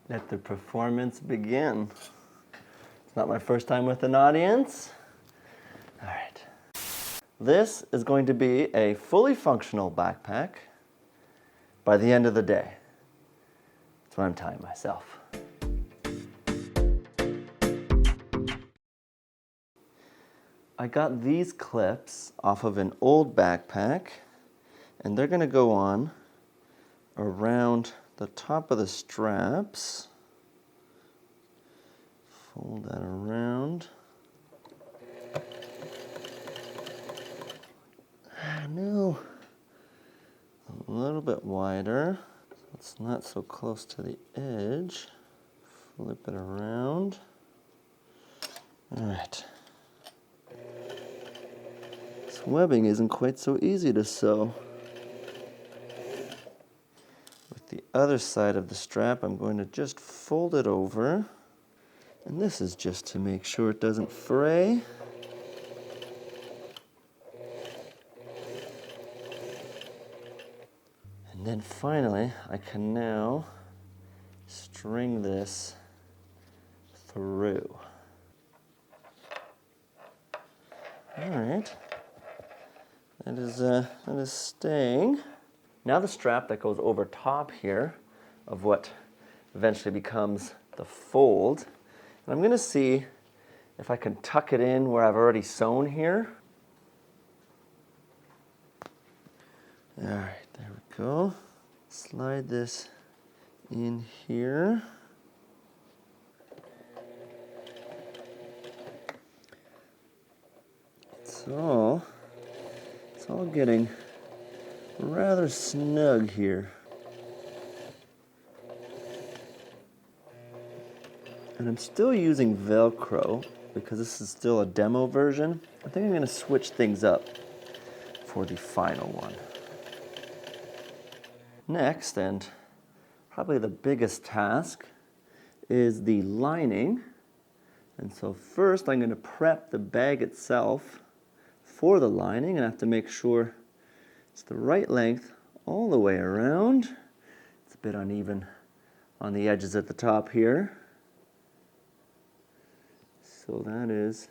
Let the performance begin. It's not my first time with an audience. All right. This is going to be a fully functional backpack by the end of the day. That's what I'm telling myself. I got these clips off of an old backpack, and they're going to go on around the top of the straps. Fold that around. No, a little bit wider, so it's not so close to the edge. Flip it around. All right. This webbing isn't quite so easy to sew. With the other side of the strap, I'm going to just fold it over. And this is just to make sure it doesn't fray. And then finally, I can now string this through. All right, that is staying. Now the strap that goes over top here of what eventually becomes the fold. And I'm gonna see if I can tuck it in where I've already sewn here. All right, there we go. Slide this in here. It's all getting rather snug here. And I'm still using Velcro because this is still a demo version. I think I'm going to switch things up for the final one. Next, and probably the biggest task, is the lining. And so first I'm going to prep the bag itself for the lining, and I have to make sure it's the right length all the way around. It's a bit uneven on the edges at the top here. So that is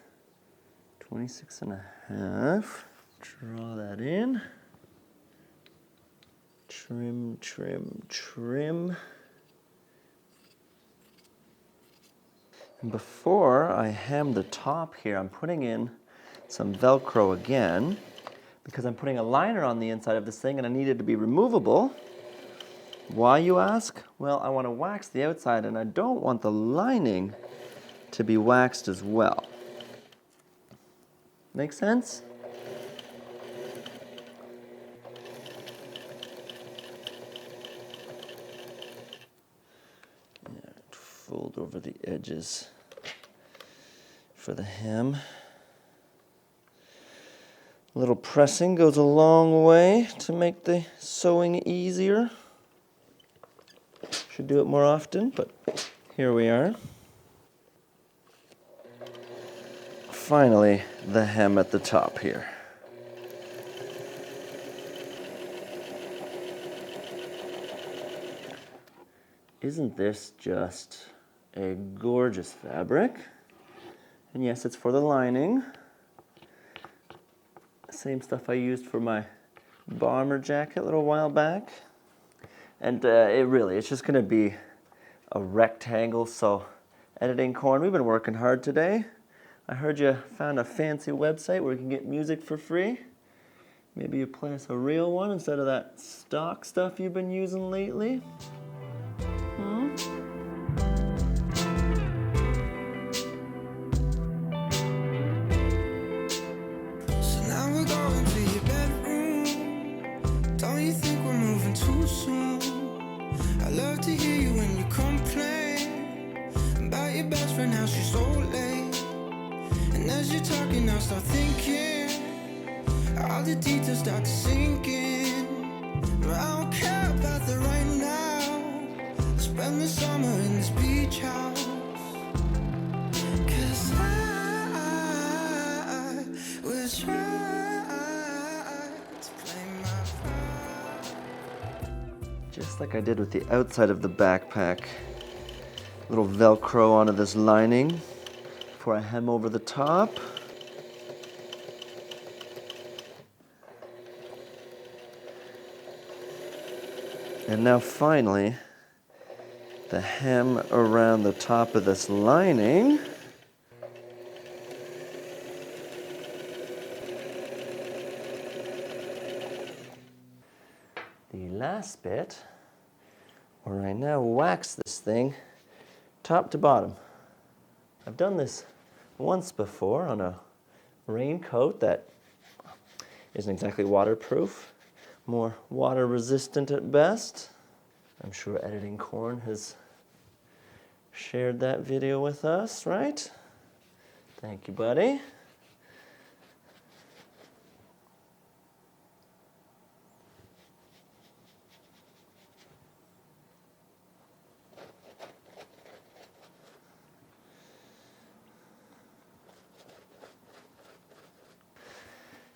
26.5. Draw that in. Trim, trim, trim. And before I hem the top here, I'm putting in some Velcro again because I'm putting a liner on the inside of this thing and I need it to be removable. Why, you ask? Well, I want to wax the outside and I don't want the lining to be waxed as well. Make sense? Yeah, fold over the edges for the hem. A little pressing goes a long way to make the sewing easier. Should do it more often, but here we are. Finally, the hem at the top here. Isn't this just a gorgeous fabric? And yes, it's for the lining. Same stuff I used for my bomber jacket a little while back. And it's just gonna be a rectangle. So Editing Corn, we've been working hard today. I heard you found a fancy website where you can get music for free. Maybe you play us a real one instead of that stock stuff you've been using lately. Just like I did with the outside of the backpack, little Velcro onto this lining before I hem over the top. And now finally, the hem around the top of this lining. The last bit, where I now wax this thing top to bottom. I've done this once before on a raincoat that isn't exactly waterproof, more water resistant at best. I'm sure Editing Corn has shared that video with us, right? Thank you, buddy.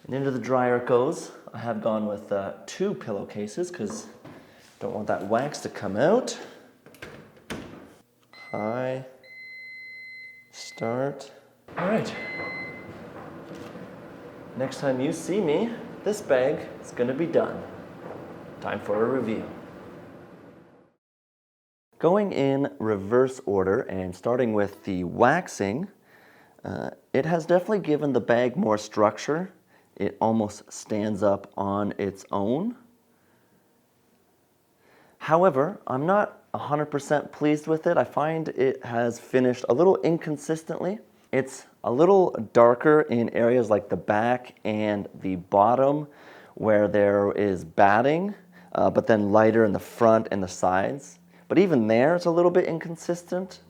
And into the dryer it goes. I have gone with 2 pillowcases because I don't want that wax to come out. High, start. All right. Next time you see me, this bag is gonna be done. Time for a review. Going in reverse order and starting with the waxing, it has definitely given the bag more structure. It almost stands up on its own. However, I'm not 100% pleased with it. I find it has finished a little inconsistently. It's a little darker in areas like the back and the bottom where there is batting, but then lighter in the front and the sides. But even there, it's a little bit inconsistent.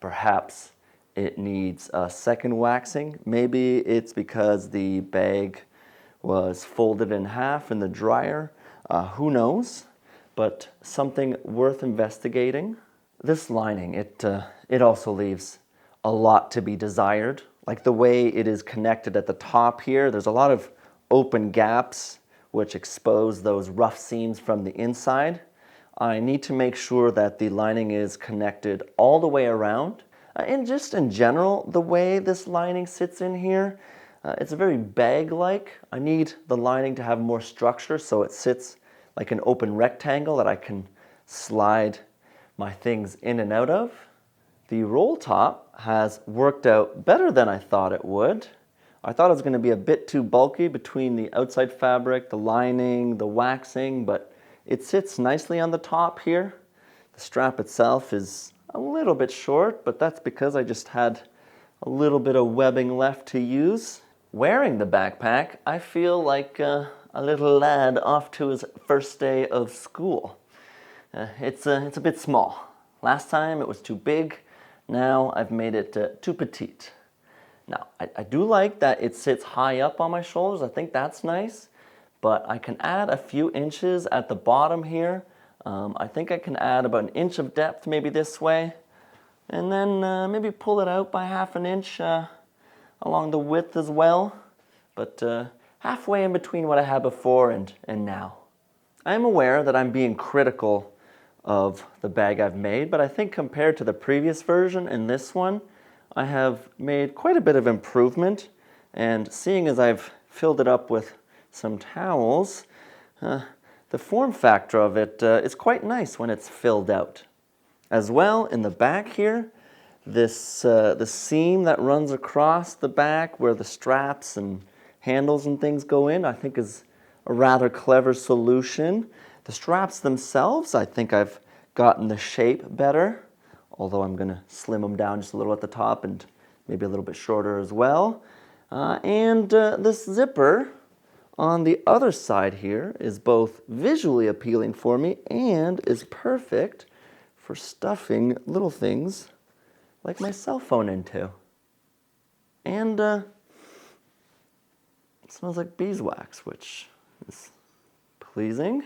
Perhaps it needs a second waxing. Maybe it's because the bag was folded in half in the dryer. Who knows? But something worth investigating. This lining, it also leaves a lot to be desired. Like the way it is connected at the top here, there's a lot of open gaps which expose those rough seams from the inside. I need to make sure that the lining is connected all the way around. And just in general, the way this lining sits in here, it's very bag-like. I need the lining to have more structure so it sits like an open rectangle that I can slide my things in and out of. The roll top has worked out better than I thought it would. I thought it was going to be a bit too bulky between the outside fabric, the lining, the waxing, but it sits nicely on the top here. The strap itself is a little bit short, but that's because I just had a little bit of webbing left to use. Wearing the backpack, I feel like a little lad off to his first day of school. It's a bit small. Last time it was too big. Now I've made it too petite. Now, I do like that it sits high up on my shoulders. I think that's nice. But I can add a few inches at the bottom here. I think I can add about 1 inch of depth maybe this way. And then maybe pull it out by 1/2 inch along the width as well. But halfway in between what I had before and now. I am aware that I'm being critical of the bag I've made, but I think compared to the previous version and this one, I have made quite a bit of improvement. And seeing as I've filled it up with some towels, the form factor of it is quite nice when it's filled out. As well, in the back here, the seam that runs across the back where the straps and handles and things go in, I think is a rather clever solution. The straps themselves, I think I've gotten the shape better, although I'm going to slim them down just a little at the top and maybe a little bit shorter as well. And this zipper on the other side here is both visually appealing for me and is perfect for stuffing little things like my cell phone into. And it smells like beeswax, which is pleasing.